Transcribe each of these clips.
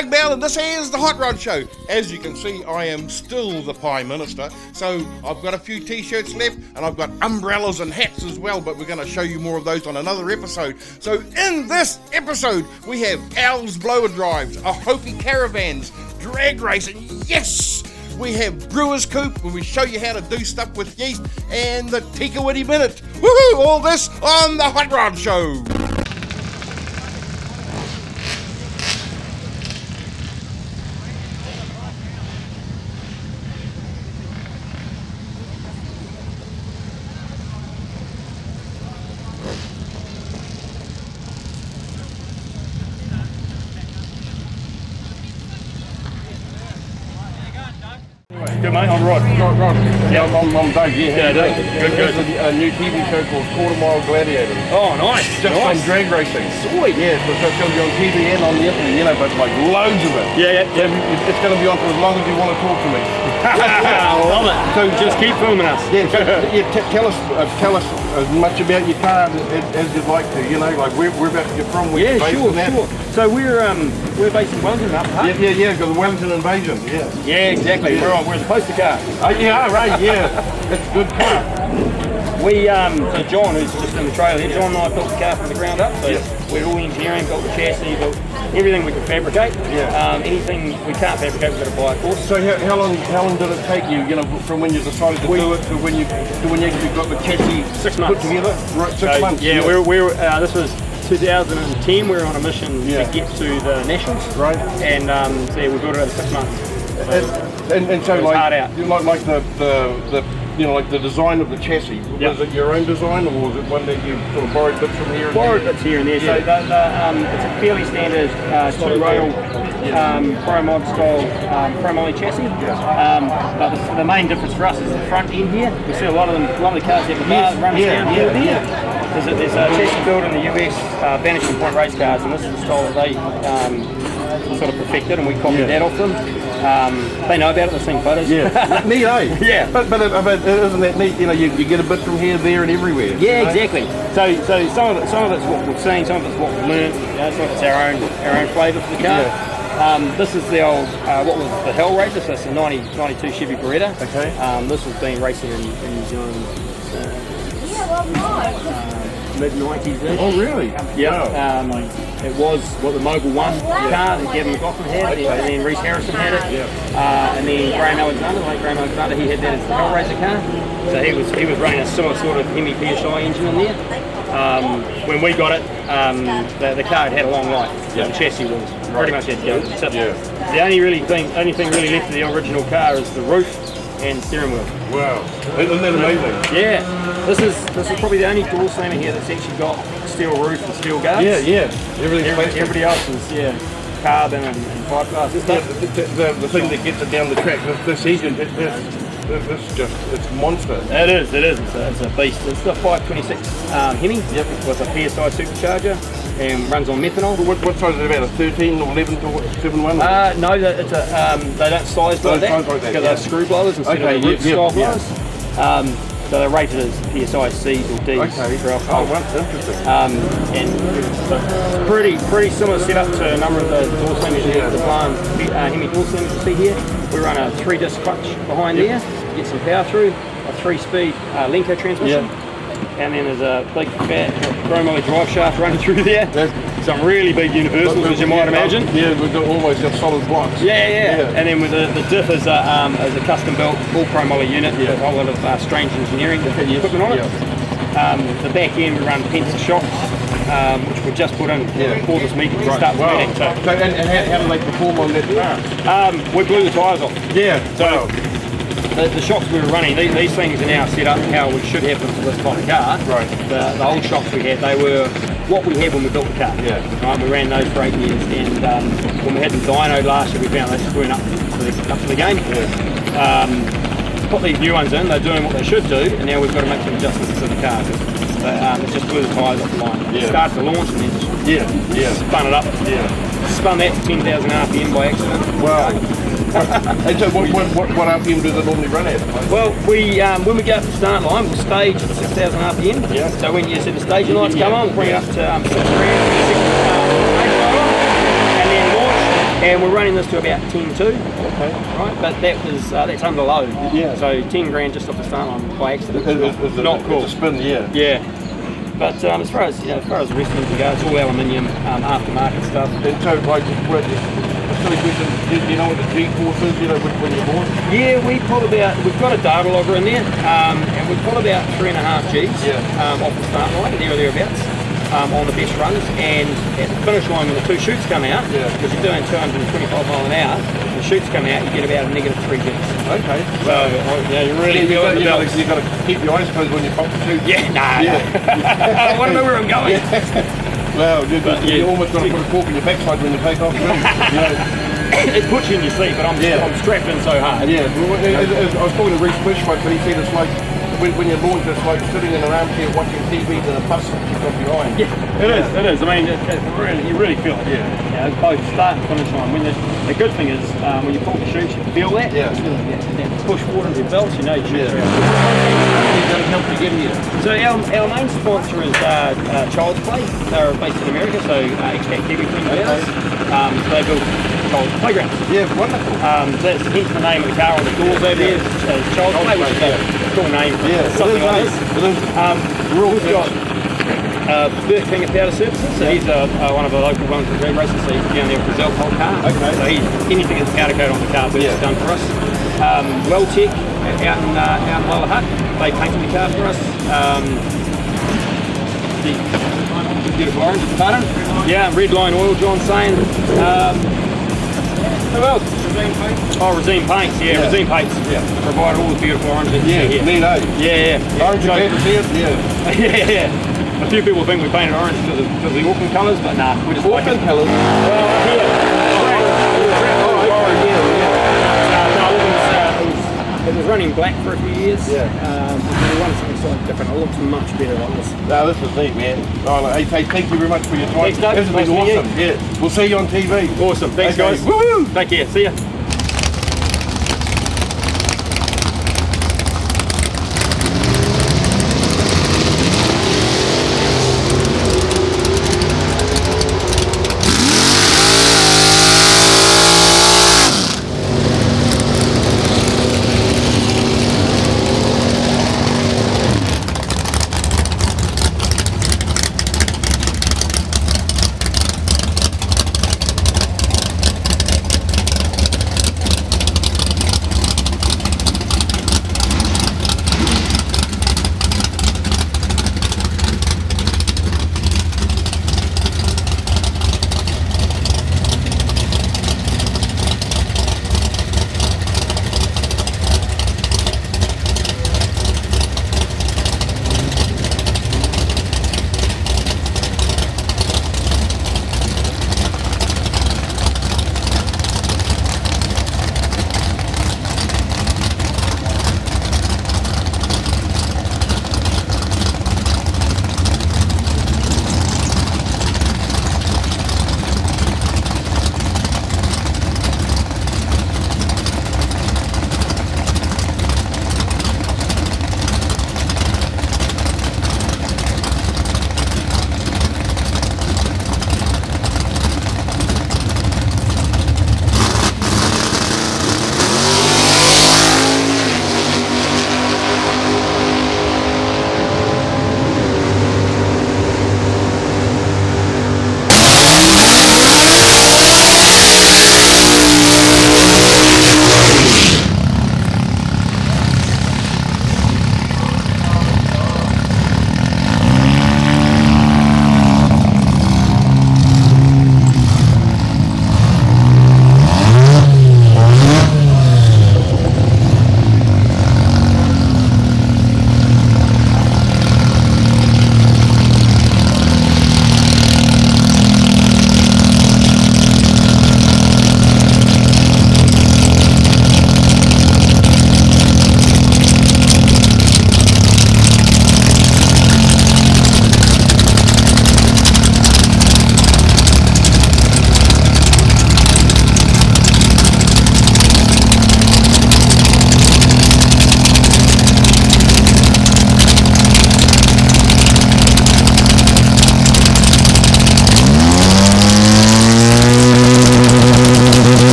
Doug Bell, and this is the Hot Rod Show. As you can see, I am still the Prime Minister, so I've got a few t-shirts left, and I've got umbrellas and hats as well, but we're going to show you more of those on another episode. So in this episode, we have Al's Blower Drives, a Hopi Caravans, drag racing, yes! We have Brewer's Coop, where we show you how to do stuff with yeast, and the Tikawiti Minute. Woohoo! All this on the Hot Rod Show. Good mate, I'm Rod. Rod. Yeah, I'm Doug. Yeah, Doug. Good. There's a new TV show called Quarter Mile Gladiators. Oh, nice. Just on drag racing. Sweet. Yeah, so it's going to be on TV and on the internet, but like loads of it. Yeah. It's going to be on for as long as you want to talk to me. I love it. So just keep filming us. Tell us as much about your car as you'd like to. You know, like where about you're from. Sure. So we're based in Wellington, up the Yeah. Got the Wellington Invasion. Yeah, exactly. Yeah. We're the poster car. Right. Yeah, it's a good car. So John, who's just in the trailer here, John and I built the car from the ground up. So we're all engineering, built the chassis, built everything we could fabricate. Anything we can't fabricate, we've got to buy, of course. So how long did it take you, from when you decided to do it to when you actually got the chassis 6 months put together? Right, 6 months. Yeah, this was 2010. We were on a mission to get to the Nationals. Right. And we built it over 6 months. And so hard out. like the design of the chassis, was it your own design or was it one that you sort of borrowed bits from here and Borrowed there? bits here and there. So it's a fairly standard two-rail Pro-Mod style Pro-Moly chassis. But the main difference for us is the front end here. We see a lot of the cars have the bars running down here. There's a chassis built in the US, Vanishing Point race cars, and this is the style that they sort of perfected, and we copied that off them. They know about it, they've seen photos. Yeah, neat, eh? Yeah. But isn't that neat? You get a bit from here, there, and everywhere. Yeah, exactly. So some of it's what we've seen, some of it's what we've learned. Some of it's our own flavour for the car. Yeah. This is the old what was the Hellraiser, so it's a 92 Chevy Beretta. Okay. This has been racing in New Zealand mid-90s. Oh, really? Yeah. Wow. It was the Mogul 1 car that Gavin McLaughlin had, and then Reese Harrison had it, and then Graham Alexander, he had that as the Hellraiser car. So he was running a similar sort of Hemi PSI engine in there. When we got it, the car had a long life. The chassis was pretty much had to go. The only thing really left of the original car is the roof and steering wheel. Wow, isn't that amazing? Yeah, this is probably the only door slammer here that's actually got steel roof and steel guards. Yeah. Everybody else is carbon and fiberglass and stuff. The thing that gets it down the track, this engine, it's monster. It is. It's a beast. It's the 526 Hemi with a PSI supercharger and runs on methanol. What size is it, about a 13 or 11 to 7.1? No, it's they don't size like that because they're screw blowers instead of style blowers. So they're rated as PSI C's or D's. Okay. Oh, that's interesting. And it's pretty similar setup to a number of the door slammers you have, the Plan Hemi door slammers you see here. We run a 3-disc clutch behind there, get some power through, a 3-speed Lenco transmission. And then there's a big fat Pro-Moly drive shaft running through there. Some really big universals, as you might imagine. Yeah, we've almost got solid blocks. Yeah. And then with the diff is a custom built full Pro-Moly unit with a whole lot of strange engineering equipment on it. The back end we run Penta shocks, which we just put in before this meeting to start the meeting. So how do they perform on that car? We blew the tyres off. Yeah. So the shocks we were running, these things are now set up how we should have them for this type of car. Right. The old shocks we had, they were what we had when we built the car. Yeah. Right, we ran those for 8 years, and when we had them dynoed last year, we found they weren't up to the game. Yeah. Put these new ones in, they're doing what they should do, and now we've got to make some adjustments to the car. It just blew the tyres off the line. Yeah. Started to launch and then just spun it up. Yeah. Spun that to 10,000 RPM by accident. Wow. And so what RPM does it normally run at? Well, when we go up the start line, we'll stage at 6,000 RPM. Yeah. So when you see the staging lights come on, we'll bring it up to 6 grand, and then launch. And we're running this to about 10.2, Okay. right? But that was that's under load. Yeah. So 10 grand just off the start line by accident. It's Not cool. It's a spin, yeah. Yeah. But as far as the rest of them go, it's all aluminium, aftermarket stuff. And so, like, a silly question, do you know what the G-force is, you know, when you're born? Yeah, we've got a data logger in there, and we've got about 3.5 Gs off the start line, there or thereabouts, on the best runs. And at the finish line, when the two chutes come out, because you're doing 225 mile an hour, the chutes come out, you get about a negative 3 Gs. Okay. So, yeah, you really feel it in the belts. You've got to keep your eyes closed when you pump the chute. Yeah, nah. I want to know where I'm going. Well, you almost got to put a cork in your backside when you take off. You know. It puts you in your seat, but I'm strapped in so hard. Yeah, well, I was talking to Reece Bush, but he said it's like when you're launch, it's like sitting in an armchair watching TV and a bus keeps off behind. Yeah, it is. I mean, you really feel it. Yeah. Both start and finish line. The good thing is when you pull the chutes, you feel that. Yeah. That push forward into your belts, you know. Yeah. That'll help you get here. So our main sponsor is Child's Play. They're based in America, so expat Kiwi friends of ours. So they build child's playgrounds. Yeah, wonderful. That's hence the name of the car on the doors over there. Child's Play, which is a cool name. Yeah, Something like this. We've got Bert King of Powder Services, so he's one of the local ones with drag racing, so he's down there with the Zelpol car. Okay. So anything that's powder coat on the car, Bert's done for us. Welltech out in Lower Hutt, they painted the car for us. The beautiful orange, pardon? Yeah, Redline Oil, John's saying. Who else? Resine Paints. Oh, Resine Paints, Resine Paints. Yeah. Provide all the beautiful orange that you see here. Neat, eh? Yeah. Orange and red, yeah. Yeah. A few people think we painted orange because of the Auckland colours, but nah, we just like it. Auckland colours? Well, it was running black for a few years. Yeah. We wanted something slightly different. It looks much better like this. No, this is neat, man. Oh, hey, thank you very much for your time. Thanks, Doug. This has Nice been to meet awesome. Yeah. We'll see you on TV. Awesome. Thanks, Okay. guys. Woo-hoo! Take care. See ya.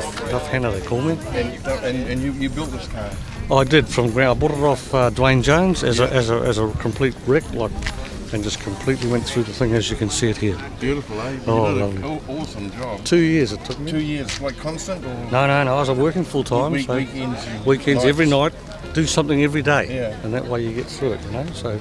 Duff Hanna they call me. And you built this car. I did from ground. I bought it off Dwayne Jones as a complete wreck, and just completely went through the thing as you can see it here. Beautiful, eh? You Oh, did lovely. an awesome job. 2 years it took me. 2 years, like constant or No, I was working full time. So weekends? weekends, every night, do something every day, Yeah. and that way you get through it, you know. So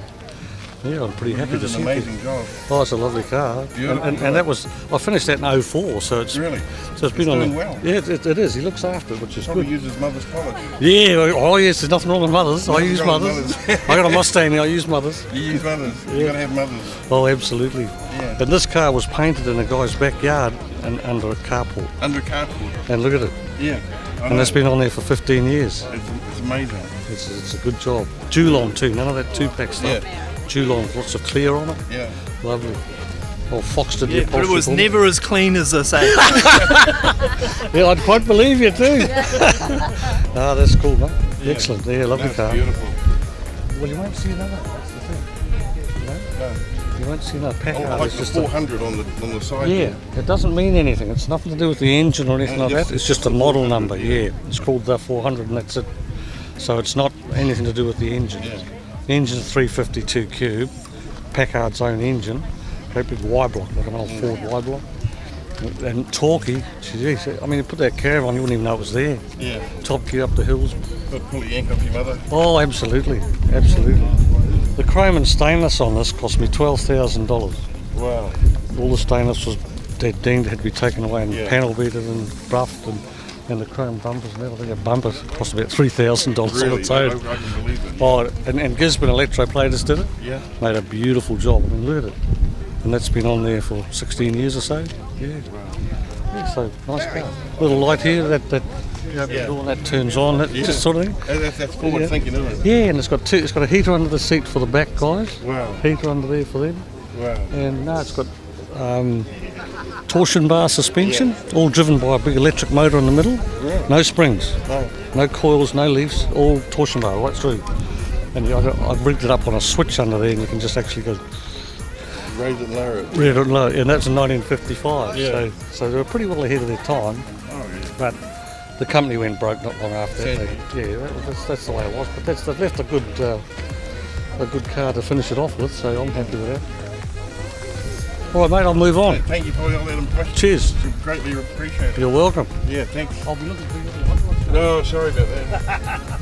yeah, I'm pretty happy You to did see an it. amazing job. Oh, it's a lovely car, Beautiful and car. that was I finished that in 04, so it's Really? so it's been It's on. doing well. Yeah, it is. He looks after it, which is Probably good. uses mother's polish. Yeah. Oh yes, there's nothing wrong with mothers. I Nothing use wrong with mothers. mothers. I got a Mustang. I use mothers. You use mothers. You gotta have mothers. Oh, absolutely. Yeah. And this car was painted in a guy's backyard and under a carport. Under cardboard. And look at it. Yeah. I And know. it's been on there for 15 years. It's amazing. It's a good job. Dulon too. None of that two-pack stuff. Yeah. Dulon, lots of clear on it. Yeah. Lovely. Oh, Foxton. Yeah, but it was never as clean as they say. Yeah, I'd quite believe you too. Ah, that's cool, mate. Excellent. Yeah, lovely That's car. beautiful. Well, you won't see another. That's the thing. No. You won't see another Packard. Oh, like It's the just a, 400 on the side. yeah, it doesn't mean anything. It's nothing to do with the engine or anything No, like just- that. It's just a model number. Yeah, it's called the 400, and that's it. So it's not anything to do with the engine. Yeah. The engine's 352 cube, Packard's own engine, great big Y block, like an old Ford Y block. And torquey, geez, I mean, you put that caravan, you wouldn't even know it was there. Yeah. Top gear up the hills. But pull the yank off your mother. Oh, absolutely, absolutely. The chrome and stainless on this cost me $12,000. Wow. All the stainless was dead dinged, had to be taken away and Yeah. panel beaten and buffed, and the chrome bumpers and everything. A bumper cost about $3,000 on Really? its I own. can believe it. Oh, and Gisborne Electroplaters did it. Yeah. Made a beautiful job. I mean, look at it. And that's been on there for 16 years or so. Yeah. Yeah, so nice car. Little light here that you open the door and that turns on. That Yeah. just sort of thing. That's forward thinking, isn't it? Yeah, and it's got a heater under the seat for the back guys. Wow. Heater under there for them. Wow. And no, it's got torsion bar suspension, all driven by a big electric motor in the middle. Yeah. No springs, No. no coils, no leaves, all torsion bar right through. And I've rigged it up on a switch under there, and you can just actually go Raise it and lower it. red and low. And that's in 1955. Yeah. So they were pretty well ahead of their time. Oh, yeah. But the company went broke not long after that. Sadly. That's the way it was. But they've left a good car to finish it off with. So I'm happy with that. All right, mate. I'll move on. Thank you for all that impression. Cheers. Greatly appreciate it. You're welcome. Yeah, thanks. I'll be looking for you. No, sorry about that.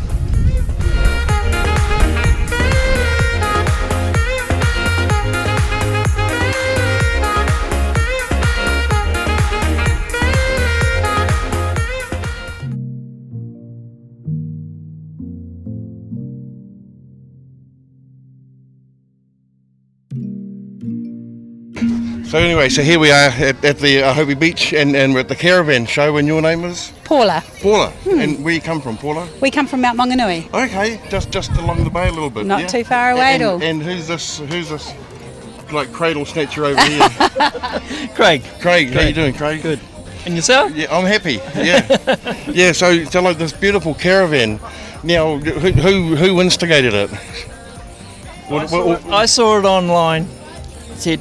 So anyway, so here we are at the Hobie Beach, and we're at the caravan show, and your name is? Paula. Paula. And where you come from, Paula? We come from Mount Maunganui. Okay, just along the bay a little bit. Not yeah? too far away at all. And who's this like cradle snatcher over here? Craig, Craig, how you doing, Craig? Good. And yourself? Yeah, I'm happy. Yeah, yeah. So like this beautiful caravan. Now, who instigated it? I saw it online, said,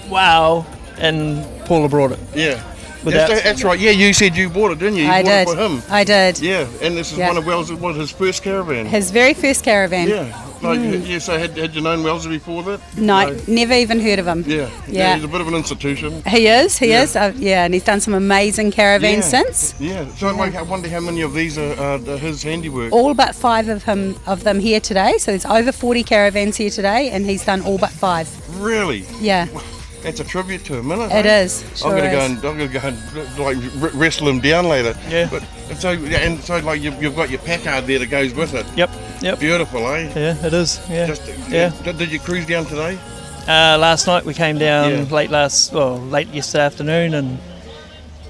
wow, and Paula brought it. Yeah, Without- that's right. Yeah, you said you bought it, didn't you? You I bought did. it for him. I did. Yeah, and this is Yeah. one of his first caravan. His very first caravan. Yeah, like yeah. So had you known Wellesley before that? No, never even heard of him. Yeah. Yeah. He's a bit of an institution. He is. Yeah. Yeah, and he's done some amazing caravans since. Yeah. So like, I wonder how many of these are his handiwork. All but 5 of them here today. So there's over 40 caravans here today, and he's done all but 5. Really? Yeah, That's a tribute to him, isn't it? it eh? is. Sure I'm gonna is. go and like wrestle him down later. Yeah. But so like you've got your Packard there that goes with it. Yep. Beautiful, eh? Yeah, it is. Yeah. Just Yeah. Did you cruise down today? Last night we came down Yeah. late yesterday afternoon,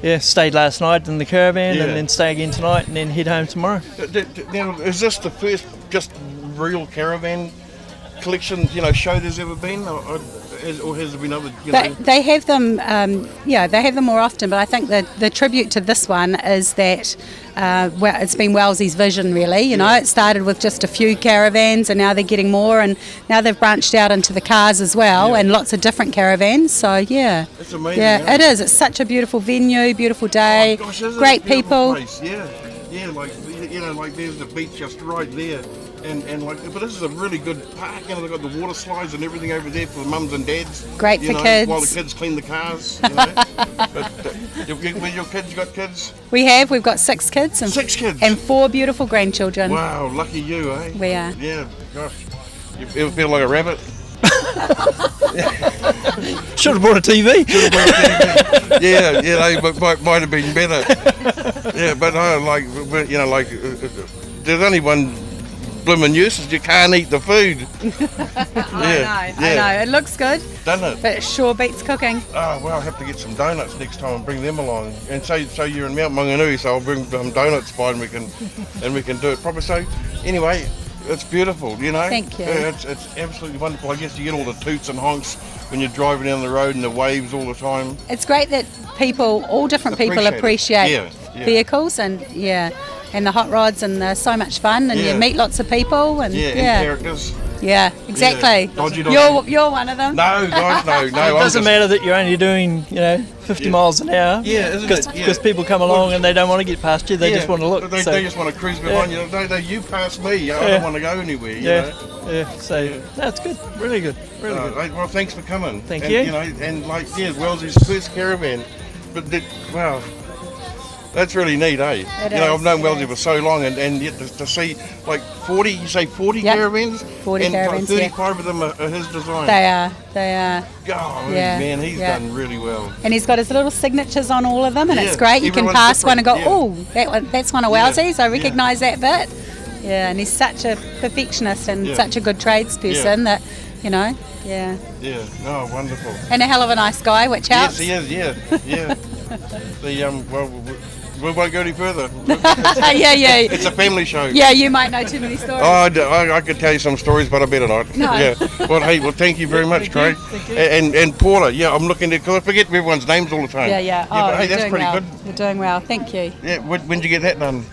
and stayed last night in the caravan, Yeah. and then stay again tonight, and then head home tomorrow. Now, is this the first just real caravan collection show there's ever been, or has there been other? They have them, they have them more often. But I think that the tribute to this one is that well, it's been Wellesley's vision, really. You know, it started with just a few caravans, and now they're getting more, and now they've branched out into the cars as well, and lots of different caravans. So yeah, It's amazing. yeah, isn't it is. It's such a beautiful venue, beautiful day, Oh, gosh, isn't it great a beautiful people. place? Yeah, like you know, like there's the beach just right there, and like, but this is a really good park. You know, they've got the water slides and everything over there for the mums and dads. Great you for know, kids. while the kids clean the cars. You know, but with your kids, you got kids? We've got 6 kids and 6 kids. and 4 beautiful grandchildren. Wow, lucky you, eh? We are. Yeah, gosh. You ever feel like a rabbit? Should have brought a TV. Yeah, they might have been better. Yeah, but but, you know, like, there's only one blooming nuisance. You can't eat the food. I know. It looks good, Doesn't it? but it sure beats cooking. Oh, well, I'll have to get some donuts next time and bring them along. And so you're in Mount Maunganui, so I'll bring some donuts by and we can do it proper. So anyway, it's beautiful, you know. Thank you. It's absolutely wonderful. I guess you get all the toots and honks when you're driving down the road and the waves all the time. It's great that people, all different people, Appreciate it. appreciate Yeah. vehicles and and the hot rods, and they're so much fun, and Yeah. you meet lots of people, and And characters. yeah, exactly. Dodgy, dodgy. You're one of them. No, guys, no. It I'm doesn't just- matter that you're only doing 50 miles an hour. Yeah, isn't it? Yeah. Because people come along and they don't want to get past you. They just want to look. They, so, they just want to cruise behind you. No, you pass me. I don't want to go anywhere. You yeah, know? yeah. So that's good. Really good. Really good. Right, well, thanks for coming. Thank and, you. You know, and like, Wellesley's first caravan. But wow, that's really neat, eh? It you know, is, I've known it Wellesley is. for so long, and yet to see like 40, you say 40 Yep. caravans? 40 and caravans, 35 of them are his design. They are. Oh, Yeah, man, he's yeah. done really well. And he's got his little signatures on all of them, and Yeah, it's great. You can everyone's pass one and go, different, yeah. oh, that's one of Yeah, Wellesley's. I yeah. recognise that bit. Yeah, and he's such a perfectionist and Yeah. such a good tradesperson that, yeah. Yeah, oh, wonderful. And a hell of a nice guy, which helps. Yes, he is, yeah. Well, we won't go any further. yeah. It's a family show. Yeah, you might know too many stories. Oh, I could tell you some stories, but I better not. No. Yeah. Well, hey, thank you very much, Craig. Thank you. And Paula, yeah, I'm looking at, because I forget everyone's names all the time. Yeah. but hey, you're that's doing pretty well. good. You're doing well. Thank you. Yeah, when did you get that done?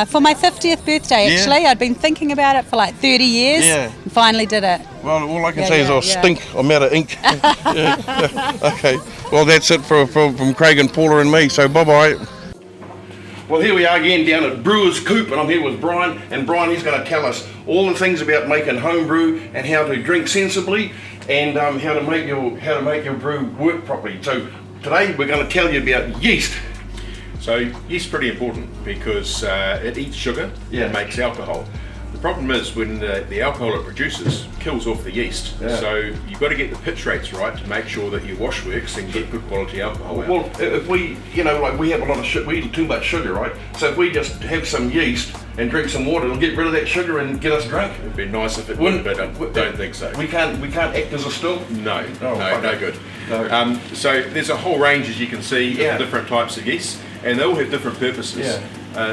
For my 50th birthday, Yeah. actually. I'd been thinking about it for like 30 years. Yeah. And finally did it. Well, all I can Yeah, say is yeah, I'll yeah. stink. I'm out of ink. Yeah. Okay. Well, that's it from Craig and Paula and me. So bye-bye. Well, here we are again down at Brewer's Coop, and I'm here with Brian. And Brian, he's going to tell us all the things about making home brew and how to drink sensibly, and how to make your brew work properly. So today we're going to tell you about yeast. So yeast is pretty important because it eats sugar Yeah. and makes alcohol. The problem is when the alcohol it produces kills off the yeast. Yeah. So you've got to get the pitch rates right to make sure that your wash works and get good quality alcohol out. Well, if we, like we have a lot of sugar, we eat too much sugar, right? So if we just have some yeast and drink some water, it'll get rid of that sugar and get us drunk. It'd be nice if it would, but I don't think so. We can't act as a still. No, Oh, no okay. good. No. So there's a whole range, as you can see, Yeah. of different types of yeast, and they all have different purposes. Yeah.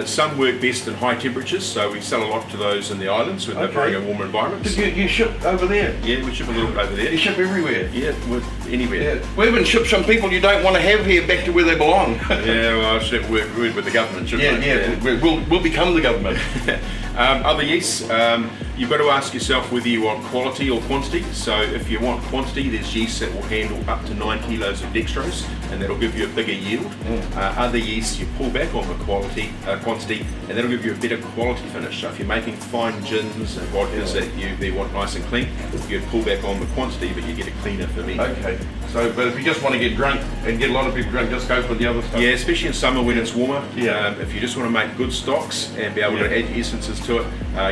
Some work best in high temperatures, so we sell a lot to those in the islands when they're Okay. growing in warmer environments. Did you ship over there? Yeah, we ship a little bit over there. You ship everywhere. Yeah, anywhere. Yeah. We even ship some people you don't want to have here back to where they belong. Yeah, well, I should have worked with the government, shouldn't I? yeah. We'll become the government. Other yeasts, you've got to ask yourself whether you want quality or quantity. So if you want quantity, there's yeast that will handle up to 9 kilos of dextrose, and that'll give you a bigger yield. Other yeasts, you pull back on the quantity, and that'll give you a better quality finish. So if you're making fine gins and vodkas that they want nice and clean, you pull back on the quantity, but you get a cleaner ferment. Okay. So, but if you just want to get drunk and get a lot of people drunk, just go for the other stuff. Yeah, especially in summer when it's warmer. Yeah. If you just want to make good stocks and be able to add essences to it,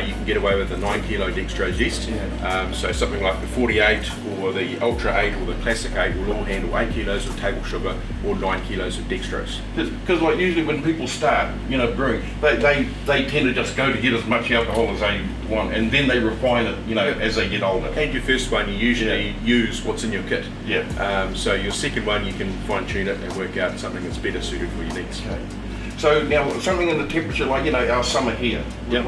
you can get away with the 9 kilo dextrose yeast. Yeah. So something like the 48 or the Ultra 8 or the Classic 8 will all handle 8 kilos of table sugar or 9 kilos of dextrose. Because like usually when people start, brewing, they tend to just go to get as much alcohol as they want, and then they refine it, as they get older. And your first one, you usually use what's in your kit. Yeah. So your second one, you can fine tune it and work out something that's better suited for your needs. Okay. So now something in the temperature like our summer here. Yep.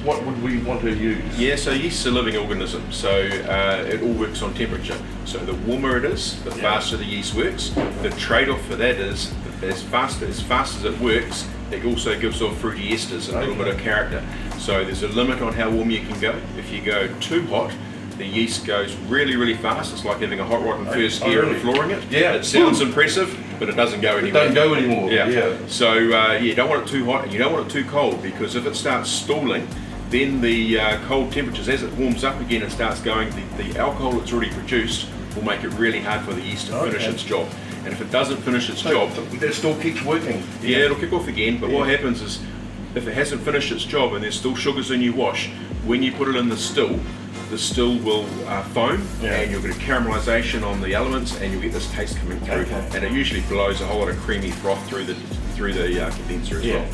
What would we want to use? Yeah, so yeast is a living organism, so it all works on temperature. So the warmer it is, the faster the yeast works. The trade-off for that is as fast as it works, it also gives off fruity esters, a little bit of character. So there's a limit on how warm you can go. If you go too hot, the yeast goes really, really fast. It's like having a hot rod in first gear and flooring it. Yeah. It sounds impressive, but it doesn't go anywhere. Don't go anymore. Yeah. So you don't want it too hot and you don't want it too cold, because if it starts stalling, then the cold temperatures, as it warms up again and starts going, the alcohol that's already produced will make it really hard for the yeast to finish its job. And if it doesn't finish its job, It still keeps working. yeah, it'll kick off again. But what happens is, if it hasn't finished its job and there's still sugars in your wash, when you put it in the still will foam, and you'll get a caramelisation on the elements, and you'll get this taste coming through. And it usually blows a whole lot of creamy froth through the condenser as well.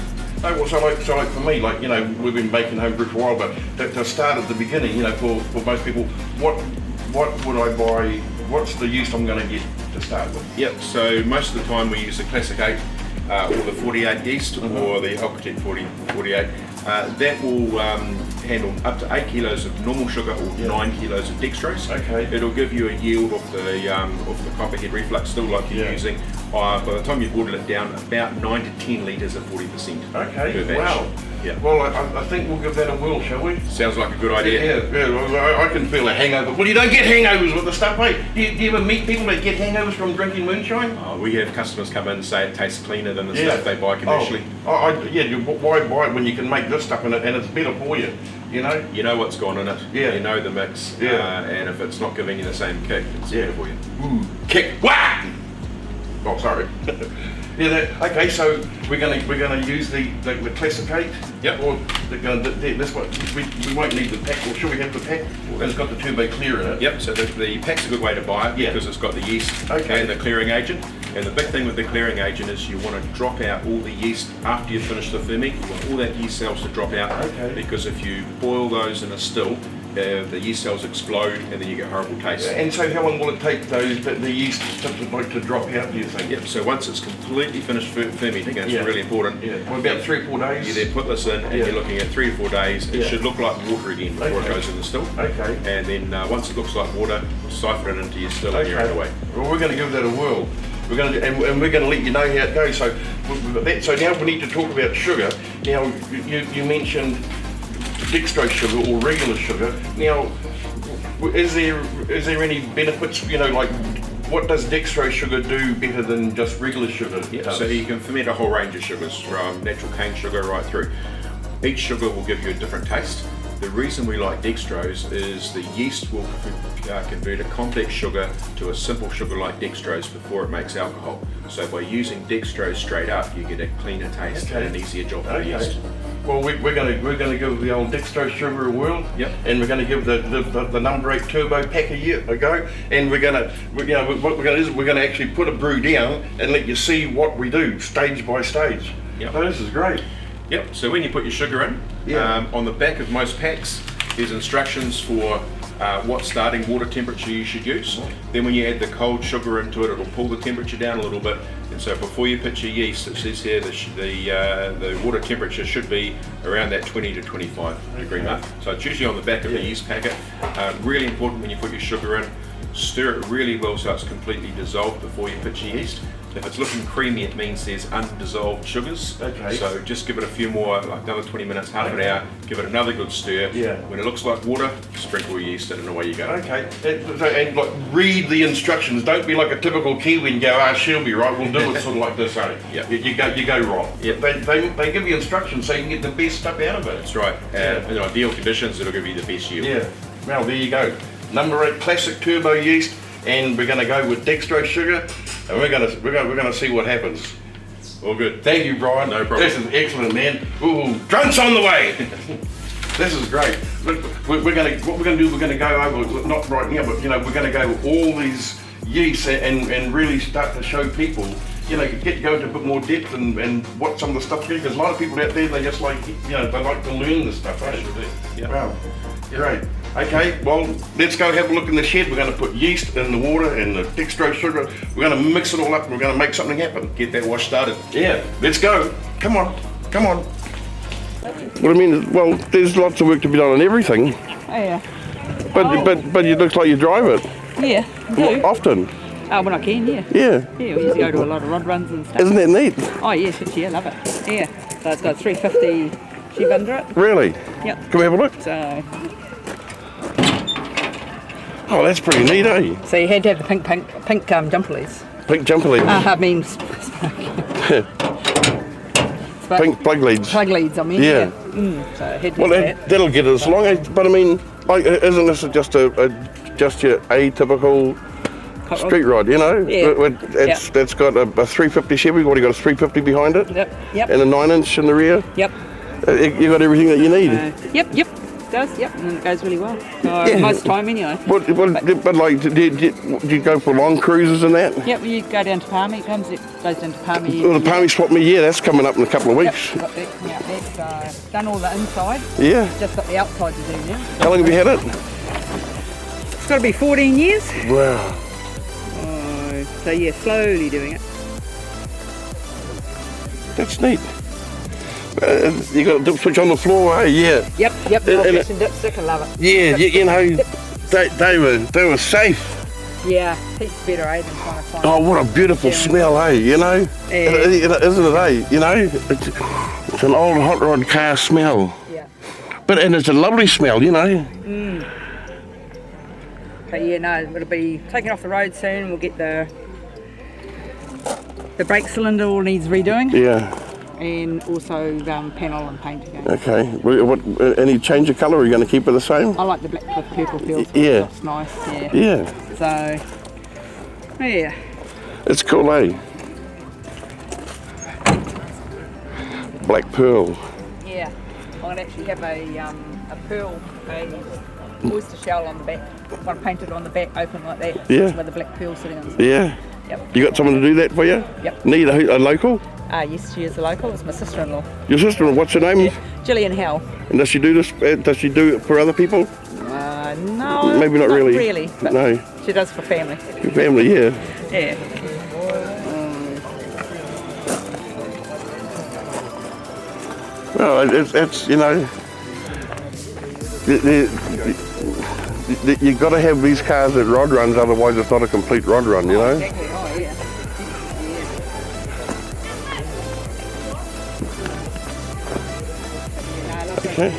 Oh, well, so like for me, like, you know, we've been making homebrew for a while, but to start at the beginning, you know, for most people, what would I buy? What's the yeast I'm going to get to start with? Yep, so most of the time we use the Classic 8 or the 48 yeast or the Alcatech 48. That will handle up to 8 kilos of normal sugar or 9 kilos of dextrose. Okay. It'll give you a yield of the Copperhead Reflux still like you're using. By the time you've boiled it down, about 9 to 10 litres of 40%. Okay, per batch. wow. Yeah. Well, I think we'll give that a whirl, shall we? Sounds like a good idea. Yeah. Well, I can feel a hangover. Well, you don't get hangovers with the stuff, eh? Do you ever meet people that get hangovers from drinking moonshine? We have customers come in and say it tastes cleaner than the stuff they buy commercially. Why buy it when you can make this stuff and it's better for you? You know? You know what's gone in it. Yeah. You know the mix. Yeah. And if it's not giving you the same kick, it's better for you. Ooh, kick, whack! Oh, sorry. Okay, so we're gonna use the Classic 8. Yep. Or this one. We won't need the pack. Or should we have the pack? It's got the turbo clear in it. Yep, so the pack's a good way to buy it because it's got the yeast and the clearing agent. And the big thing with the clearing agent is you want to drop out all the yeast after you finish the ferment. You want all that yeast cells to drop out because if you boil those in a still, the yeast cells explode and then you get horrible taste. And so how long will it take the yeast to drop out, do you think? Yep, so once it's completely finished fermenting, and it's really important. Yeah, well, about 3 or 4 days. You then put this in and you're looking at 3 to 4 days. It should look like water again before it goes in the still. Okay. And then once it looks like water, siphon it into your still and you're on the way. Well, we're going to give that a whirl. We're going to, and we're going to let you know how it goes. So now we need to talk about sugar. Now, you mentioned dextrose sugar or regular sugar. Now, is there any benefits? You know, like what does dextrose sugar do better than just regular sugar? Yeah, so you can ferment a whole range of sugars, from natural cane sugar right through. Each sugar will give you a different taste. The reason we like dextrose is the yeast will convert a complex sugar to a simple sugar like dextrose before it makes alcohol. So by using dextrose straight up, you get a cleaner taste and an easier job for the yeast. Well, we're going to give the old dextrose sugar a whirl. Yep. And we're going to give the number 8 turbo pack a go. And what we're going to do is we're going to actually put a brew down and let you see what we do stage by stage. Yep. So this is great. Yep, so when you put your sugar in, on the back of most packs, there's instructions for what starting water temperature you should use. Then when you add the cold sugar into it, it'll pull the temperature down a little bit. And so before you put your yeast, it says here the water temperature should be around that 20 to 25 degree mark. So it's usually on the back of the yeast packet. Really important when you put your sugar in, stir it really well so it's completely dissolved before you put your yeast. If it's looking creamy, it means there's undissolved sugars. Okay. So just give it a few more, like another 20 minutes, half an hour, give it another good stir. Yeah. When it looks like water, sprinkle your yeast in and away you go. Okay. And like, read the instructions. Don't be like a typical Kiwi and go, she'll be right. We'll do it sort of like this, eh? Yep. You go wrong. Yep. They give you instructions so you can get the best stuff out of it. That's right. In ideal conditions, it'll give you the best yield. Yeah. Well, there you go. Number 8 classic turbo yeast, and we're going to go with dextrose sugar, and we're going to see what happens. All good. Thank you, Brian. No problem. This is excellent, man. Ooh, drunks on the way. This is great. Look, what we're going to do, we're going to go over, not right now, but we're going to go all these yeasts and really start to show people, go into a bit more depth and what some of the stuff is. Because a lot of people out there, they just like, they like to learn this stuff. Right? Yeah. Wow. Great. Okay, well, let's go have a look in the shed. We're going to put yeast in the water and the dextrose sugar. We're going to mix it all up and we're going to make something happen. Get that wash started. Yeah, let's go. Come on. Well, I mean, well, there's lots of work to be done on everything. Oh yeah. But it looks like you drive it. Yeah. Often. When I can, yeah. Yeah. Yeah, we used to go to a lot of rod runs and stuff. Isn't that neat? Oh, yes, yeah, love it. Yeah. So it's got 350 sheep under it. Really? Yep. Can we have a look? So Oh, that's pretty neat, eh? you had to have the pink jumper leads. Pink jumper leads. I mean, Pink plug leads. plug leads, I mean. Yeah. So I had to Well, have that. that'll get us along. But I mean, like, isn't this just just your atypical street rod? You know, Yeah. It's got a 350 Chevy. What, you got a 350 behind it, Yep. and a 9-inch in the rear. Yep. You got everything that you need. Yep. It does. Yep. And it goes really well. Most of the time, anyway. But like, do you go for long cruises and that? Yep. You go down to Palmy. It goes down to Palmy. Well, the Palmy Swap Me, yeah, that's coming up in a couple of weeks. Got that coming out there. So done all the inside. Yeah. Just got the outside to do now. How long have you had it? It's got to be 14 years. Wow. So yeah, slowly doing it. That's neat. You got to switch on the floor, eh? Yeah. Yep. And Old it- fashioned dipstick, I love it. Yeah, you know, they were safe. Yeah, heaps better, eh, than trying to find. Oh, what a beautiful Yeah. smell, eh? You know, Yeah. isn't it, eh? You know, it's an old hot rod car smell. Yeah. And it's a lovely smell, you know. But yeah, no, it'll be taken off the road soon. We'll get the brake cylinder all needs redoing, Yeah. and also panel and paint again. Okay. What? Any change of colour? Or are you going to keep it the same? I like the black with purple peels. Yeah. It's nice. Yeah. Yeah. So yeah. It's cool, eh? Black pearl. Yeah. I'm gonna actually have a pearl, a oyster shell on the back. I want to paint it on the back, open like that. Yeah. With the black pearl sitting on. Yeah. Yep. You got someone to do that for you? Yep. Need a local? Yes, she is a local. It's my sister-in-law, Your sister, what's her name? Gillian Howe. And does she do this? Does she do it for other people? No, Maybe not really. Really, but No. she does for family. Your family, yeah. Yeah. Well, it's you know, you got to have these cars at rod runs, otherwise it's not a complete rod run, you know. Exactly. Oh yeah. Okay.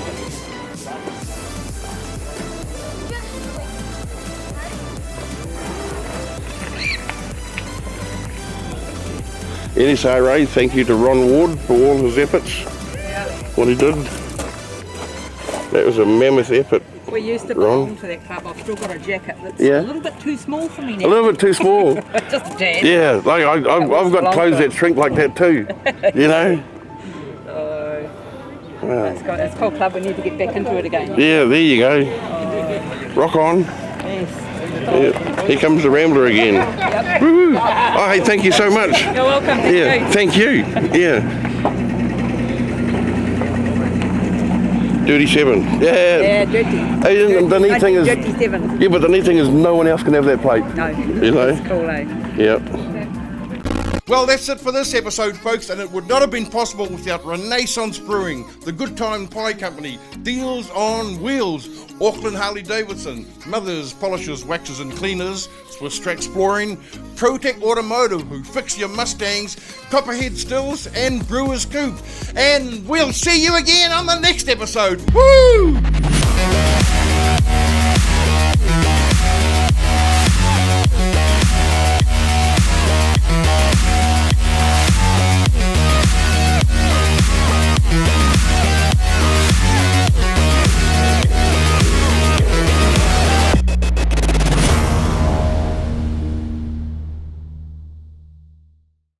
NSRA, thank you to Ron Ward for all his efforts. What he did. That was a mammoth effort. We used to Wrong. belong to that club. I've still got a jacket that's Yeah. a little bit too small for me now. A little bit too small. Just a tad. Yeah, like I've got clothes that shrink like that too. You know? Wow. It's a cool club. We need to get back into it again. Yeah, there you go. Rock on. Yes. Yeah. Here comes the Rambler again. Woo-hoo. Oh, hey, thank you so much. You're welcome. Thank Yeah, you. thank you. Yeah. Dirty 7. Yeah. Yeah, dirty. Hey, and the neat thing is, 37. yeah, but the neat thing is no one else can have that plate. No. You know? It's cool, eh? Yep. Well, that's it for this episode, folks, and it would not have been possible without Renaissance Brewing, the Good Time Pie Company, Deals on Wheels, Auckland Harley-Davidson, Mothers, Polishers, Waxers and Cleaners, Swiss Track Flooring, Protec Automotive, who fix your Mustangs, Copperhead Stills, and Brewers Coop. And we'll see you again on the next episode. Woo!